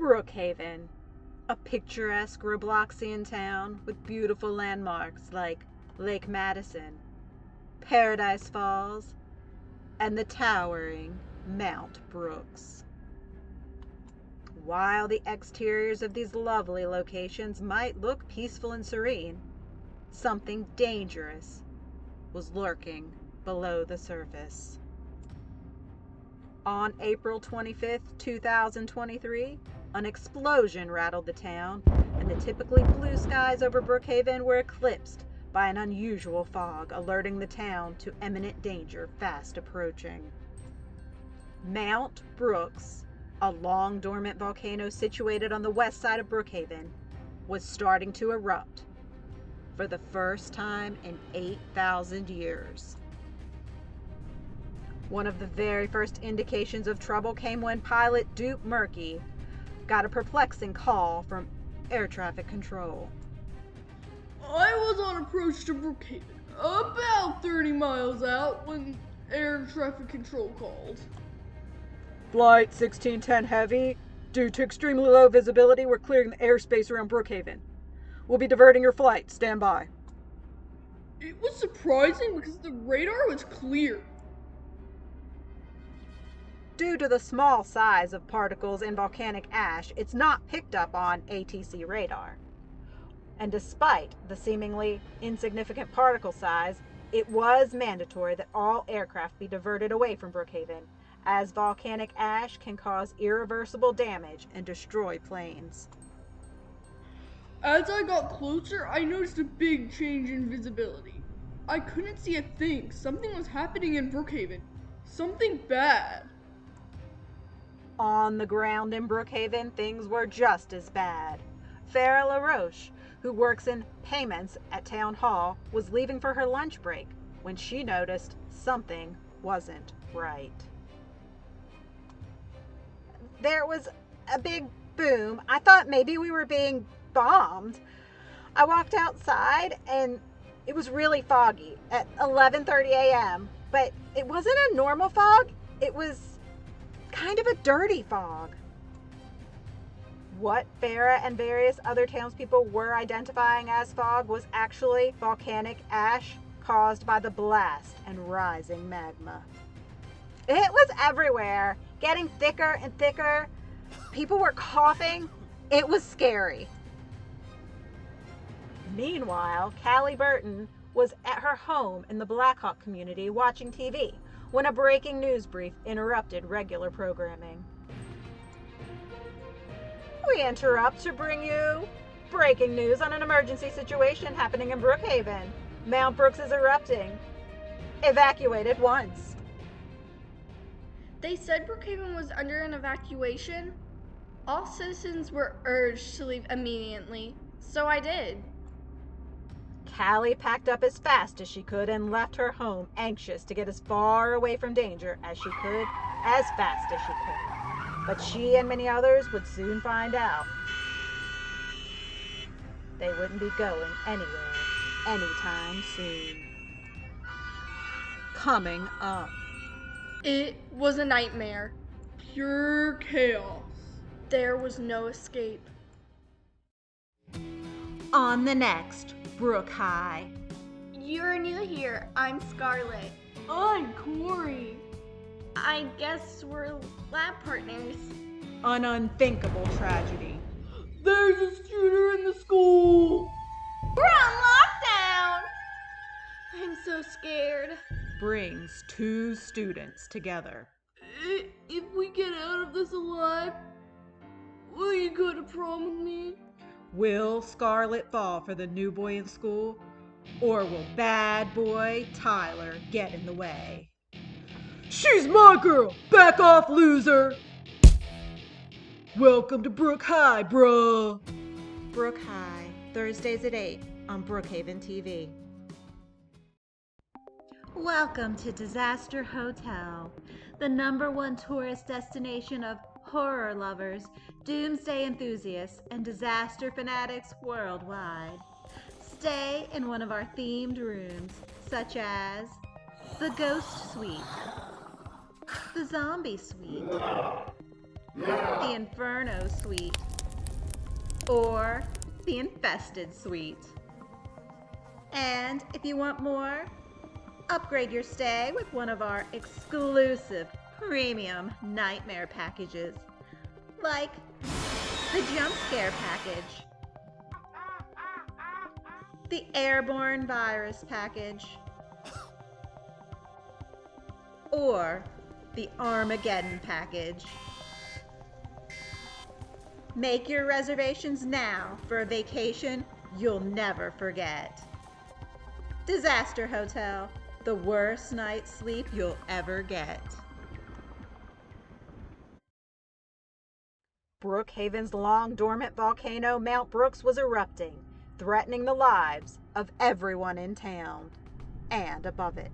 Brookhaven, a picturesque Robloxian town with beautiful landmarks like Lake Madison, Paradise Falls, and the towering Mount Brooks. While the exteriors of these lovely locations might look peaceful and serene, something dangerous was lurking below the surface. On April 25th, 2023, an explosion rattled the town, and the typically blue skies over Brookhaven were eclipsed by an unusual fog, alerting the town to imminent danger fast approaching. Mount Brooks, a long dormant volcano situated on the west side of Brookhaven, was starting to erupt for the first time in 8,000 years. One of the very first indications of trouble came when pilot Duke Murky got a perplexing call from air traffic control. I was on approach to Brookhaven, about 30 miles out, when air traffic control called. Flight 1610 Heavy, due to extremely low visibility, we're clearing the airspace around Brookhaven. We'll be diverting your flight. Stand by. It was surprising because the radar was clear. Due to the small size of particles in volcanic ash, it's not picked up on ATC radar. And despite the seemingly insignificant particle size, it was mandatory that all aircraft be diverted away from Brookhaven, as volcanic ash can cause irreversible damage and destroy planes. As I got closer, I noticed a big change in visibility. I couldn't see a thing. Something was happening in Brookhaven. Something bad. On the ground in Brookhaven, things were just as bad. Farah LaRoche, who works in payments at Town Hall, was leaving for her lunch break when she noticed something wasn't right. There was a big boom. I thought maybe we were being bombed. I walked outside and it was really foggy at 11:30 a.m., but it wasn't a normal fog. It was kind of a dirty fog. What Farah and various other townspeople were identifying as fog was actually volcanic ash caused by the blast and rising magma. It was everywhere, getting thicker and thicker. People were coughing. It was scary. Meanwhile, Callie Burton was at her home in the Blackhawk community watching TV when a breaking news brief interrupted regular programming. We interrupt to bring you breaking news on an emergency situation happening in Brookhaven. Mount Brooks is erupting. Evacuate at once. They said Brookhaven was under an evacuation. All citizens were urged to leave immediately, so I did. Callie packed up as fast as she could and left her home, anxious to get as far away from danger as she could, as fast as she could. But she and many others would soon find out. They wouldn't be going anywhere anytime soon. Coming up. It was a nightmare. Pure chaos. There was no escape. On the next Brook High. You're new here. I'm Scarlett. I'm Corey. I guess we're lab partners. An unthinkable tragedy. There's a shooter in the school. We're on lockdown! I'm so scared. Brings two students together. If we get out of this alive, will you go to prom with me? Will Scarlett fall for the new boy in school? Or will bad boy Tyler get in the way? She's my girl! Back off, loser! Welcome to Brook High, bruh! Brook High, Thursdays at 8 on Brookhaven TV. Welcome to Disaster Hotel, the #1 tourist destination of horror lovers, doomsday enthusiasts, and disaster fanatics worldwide. Stay in one of our themed rooms, such as the Ghost Suite, the Zombie Suite, the Inferno Suite, or the Infested Suite. And if you want more, upgrade your stay with one of our exclusive premium nightmare packages, like the Jump Scare Package, the Airborne Virus Package, or the Armageddon Package. Make your reservations now for a vacation you'll never forget. Disaster Hotel, the worst night's sleep you'll ever get. Brookhaven's long dormant volcano, Mount Brooks, was erupting, threatening the lives of everyone in town and above it.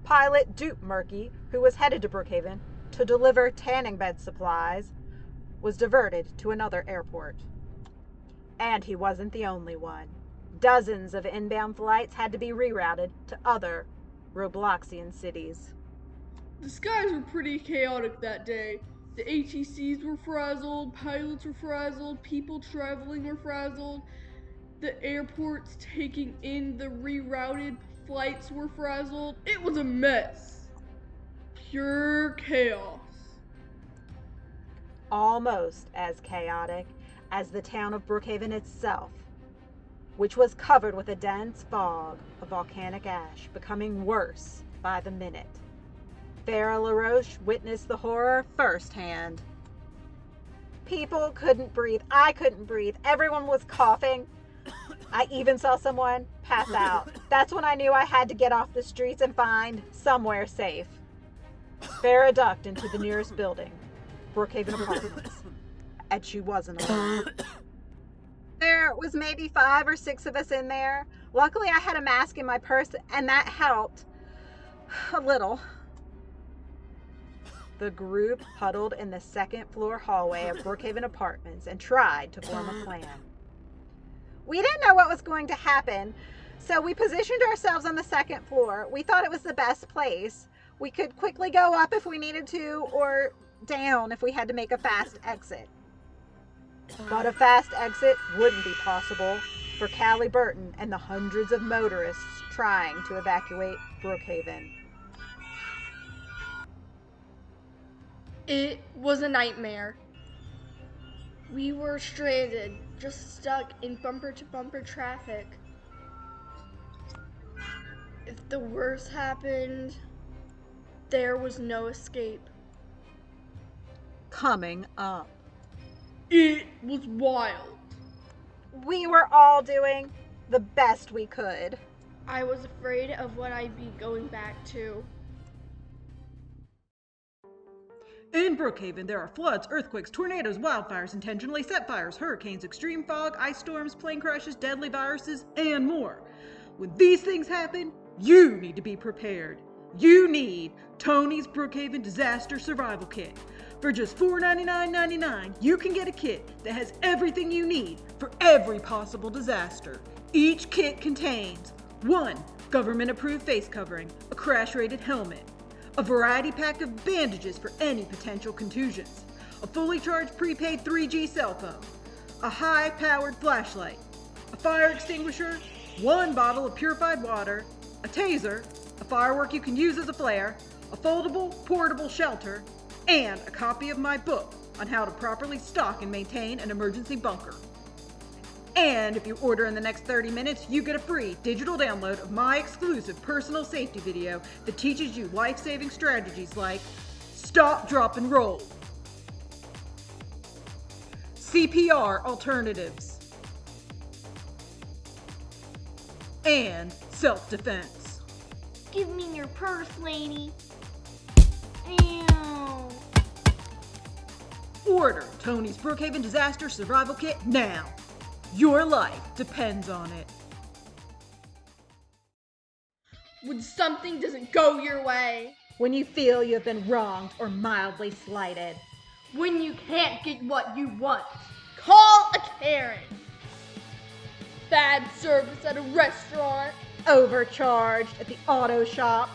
Pilot Duke Murky, who was headed to Brookhaven to deliver tanning bed supplies, was diverted to another airport. And he wasn't the only one. Dozens of inbound flights had to be rerouted to other Robloxian cities. The skies were pretty chaotic that day. The ATCs were frazzled, pilots were frazzled, people traveling were frazzled, the airports taking in the rerouted flights were frazzled. It was a mess. Pure chaos. Almost as chaotic as the town of Brookhaven itself, which was covered with a dense fog of volcanic ash, becoming worse by the minute. Farrah LaRoche witnessed the horror firsthand. People couldn't breathe. I couldn't breathe. Everyone was coughing. I even saw someone pass out. That's when I knew I had to get off the streets and find somewhere safe. Farrah ducked into the nearest building, Brookhaven Apartments, and she wasn't alone. There was maybe 5 or 6 of us in there. Luckily, I had a mask in my purse, and that helped a little. The group huddled in the second-floor hallway of Brookhaven Apartments and tried to form a plan. We didn't know what was going to happen, so we positioned ourselves on the second floor. We thought it was the best place. We could quickly go up if we needed to, or down if we had to make a fast exit. But a fast exit wouldn't be possible for Callie Burton and the hundreds of motorists trying to evacuate Brookhaven. It was a nightmare. We were stranded, just stuck in bumper-to-bumper traffic. If the worst happened, there was no escape. Coming up. It was wild. We were all doing the best we could. I was afraid of what I'd be going back to. In Brookhaven, there are floods, earthquakes, tornadoes, wildfires, intentionally set fires, hurricanes, extreme fog, ice storms, plane crashes, deadly viruses, and more. When these things happen, you need to be prepared. You need Tony's Brookhaven Disaster Survival Kit. For just $4.99.99, you can get a kit that has everything you need for every possible disaster. Each kit contains 1 government-approved face covering, a crash-rated helmet, a variety pack of bandages for any potential contusions, a fully charged prepaid 3G cell phone, a high-powered flashlight, a fire extinguisher, 1 bottle of purified water, a taser, a firework you can use as a flare, a foldable, portable shelter, and a copy of my book on how to properly stock and maintain an emergency bunker. And if you order in the next 30 minutes, you get a free digital download of my exclusive personal safety video that teaches you life-saving strategies like stop, drop, and roll, CPR alternatives, and self-defense. Give me your purse, lady. Ew. Order Tony's Brookhaven Disaster Survival Kit now. Your life depends on it. When something doesn't go your way. When you feel you have been wronged or mildly slighted. When you can't get what you want. Call a Karen. Bad service at a restaurant. Overcharged at the auto shop.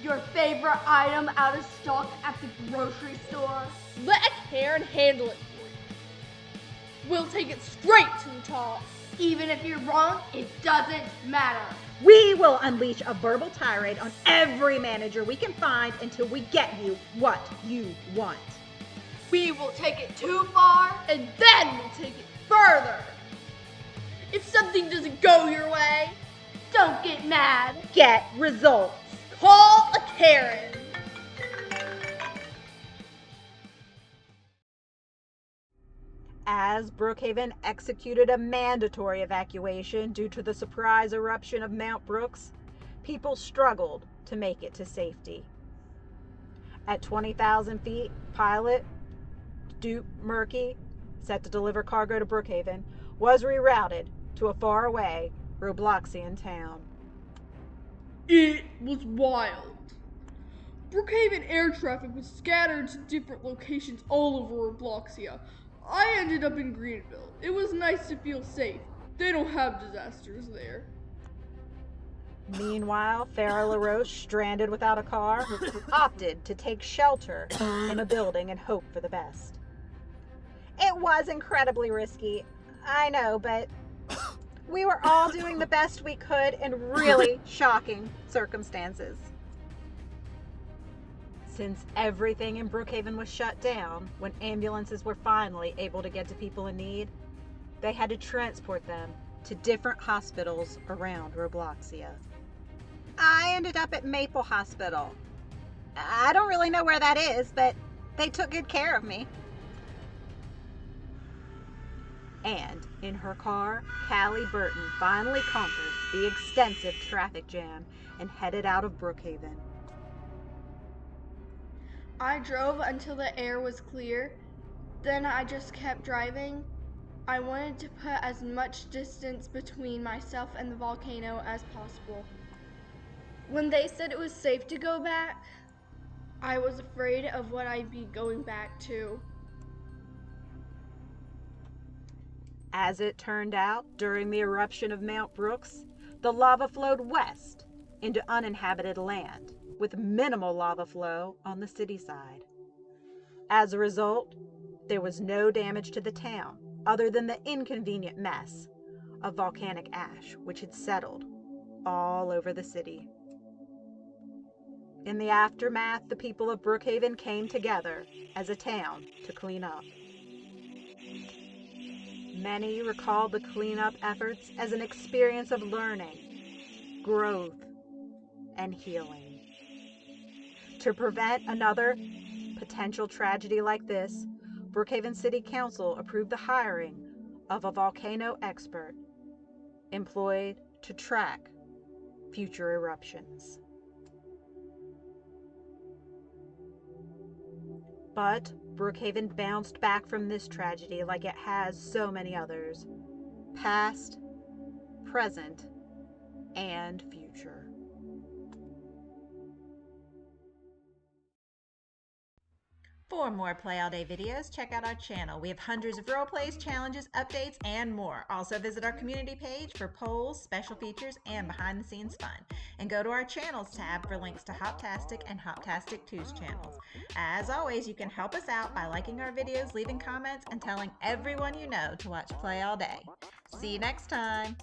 Your favorite item out of stock at the grocery store? Let a Karen handle it for you. We'll take it straight to the top. Even if you're wrong, it doesn't matter. We will unleash a verbal tirade on every manager we can find until we get you what you want. We will take it too far. And then we'll take it further. If something doesn't go your way, Don't get mad. Get results. call a Karen. As Brookhaven executed a mandatory evacuation due to the surprise eruption of Mount Brooks, people struggled to make it to safety. At 20,000 feet, pilot Duke Murky, set to deliver cargo to Brookhaven, was rerouted to a faraway Robloxian town. It was wild. Brookhaven air traffic was scattered to different locations all over Robloxia. I ended up in Greenville. It was nice to feel safe. They don't have disasters there. Meanwhile, Farrah LaRoche, stranded without a car, opted to take shelter in a building and hope for the best. It was incredibly risky, I know, but we were all doing the best we could in really shocking circumstances. Since everything in Brookhaven was shut down, when ambulances were finally able to get to people in need, they had to transport them to different hospitals around Robloxia. I ended up at Maple Hospital. I don't really know where that is, but they took good care of me. And in her car, Callie Burton finally conquered the extensive traffic jam and headed out of Brookhaven. I drove until the air was clear. Then I just kept driving. I wanted to put as much distance between myself and the volcano as possible. When they said it was safe to go back, I was afraid of what I'd be going back to. As it turned out, during the eruption of Mount Brooks, the lava flowed west into uninhabited land, with minimal lava flow on the city side. As a result, there was no damage to the town other than the inconvenient mess of volcanic ash which had settled all over the city. In the aftermath, the people of Brookhaven came together as a town to clean up. Many recalled the cleanup efforts as an experience of learning, growth, and healing. To prevent another potential tragedy like this, Brookhaven City Council approved the hiring of a volcano expert employed to track future eruptions. But Brookhaven bounced back from this tragedy like it has so many others, past, present, and future. For more Play All Day videos, check out our channel. We have hundreds of role plays, challenges, updates, and more. Also visit our community page for polls, special features, and behind the scenes fun. And go to our channels tab for links to Hoptastic and Hoptastic 2's channels. As always, you can help us out by liking our videos, leaving comments, and telling everyone you know to watch Play All Day. See you next time.